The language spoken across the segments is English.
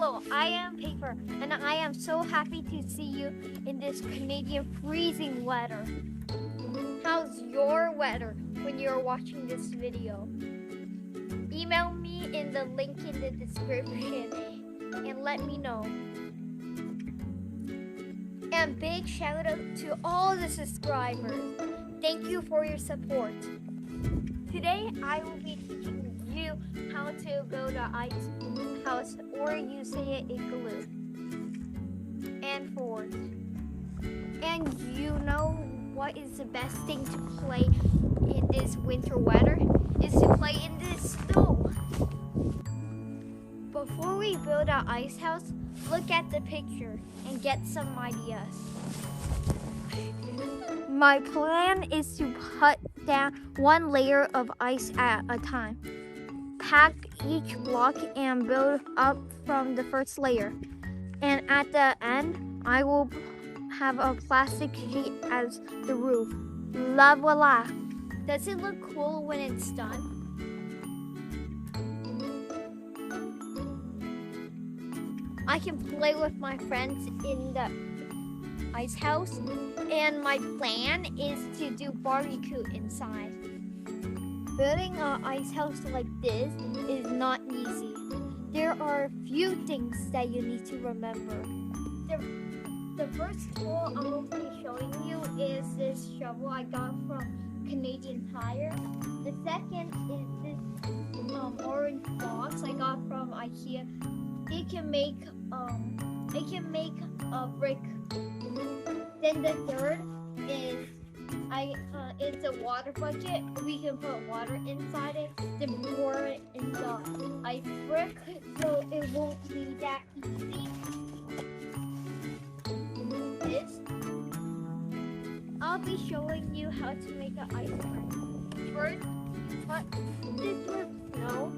Hello, I am Paper, and I am so happy to see you in this Canadian freezing weather. How's your weather when you're watching this video? Email me in the link in the description and let me know. And big shout out to all the subscribers. Thank you for your support. Today I will be teaching you how to build an ice house, or you say it igloo, and fort. And you know what is the best thing to play in this winter weather? Is to play in this snow. Before we build our ice house, look at the picture and get some ideas. My plan is to put down one layer of ice at a time. Pack each block and build up from the first layer. And at the end, I will have a plastic sheet as the roof. La voila! Does it look cool when it's done? I can play with my friends in the ice house, and my plan is to do barbecue inside. Building an ice house like this is not easy. There are a few things that you need to remember. The first tool I will be showing you is this shovel I got from Canadian Tire. The second is this orange box I got from IKEA. It can make a brick. Then the third is it's a water bucket. We can put water inside it, then pour it in the ice brick, so it won't be that easy. I'll be showing you how to make an ice brick. First, put this with snow.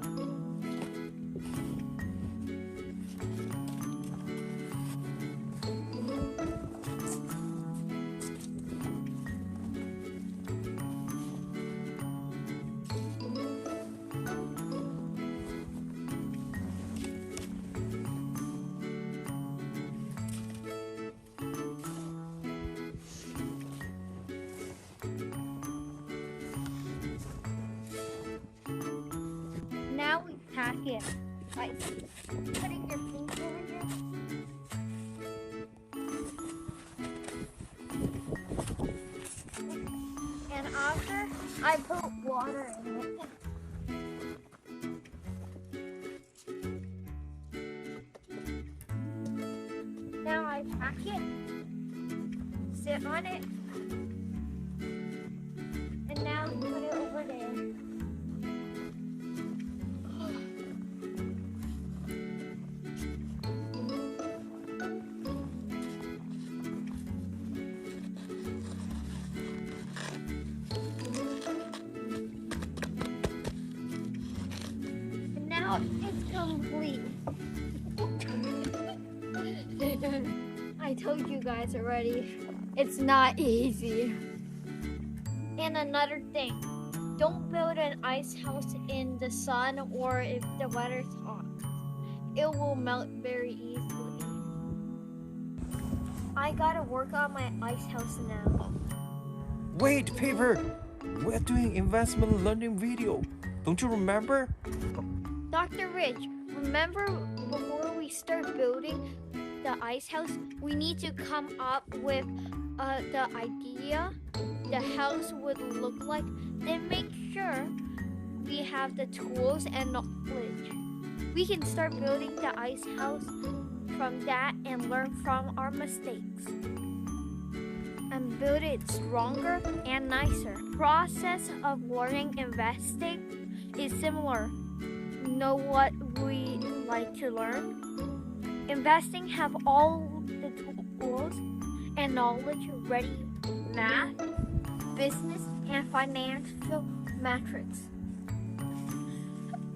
Now we pack it by putting your finger in it. And after, I put water in it. Now I pack it, sit on it, and now put it over there. It's complete. I told you guys already, it's not easy. And another thing, don't build an ice house in the sun or if the weather's hot. It will melt very easily. I gotta work on my ice house now. Wait, Paper! We're doing investment learning video. Don't you remember? Dr. Rich, remember before we start building the ice house, we need to come up with the idea the house would look like, then make sure we have the tools and knowledge. We can start building the ice house from that and learn from our mistakes and build it stronger and nicer. Process of learning investing is similar. Know what we like to learn? Investing have all the tools and knowledge ready: math, business, and financial metrics.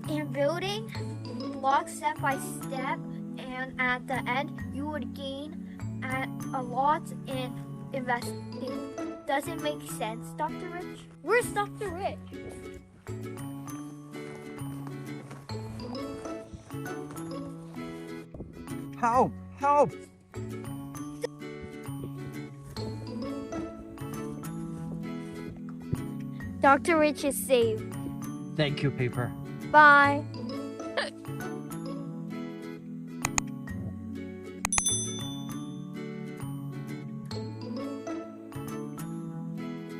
And building blocks step by step, and at the end you would gain a lot in investing. Does it make sense, Dr. Rich? Where's Dr. Rich? Help! Help! Dr. Rich is safe. Thank you, Paper. Bye.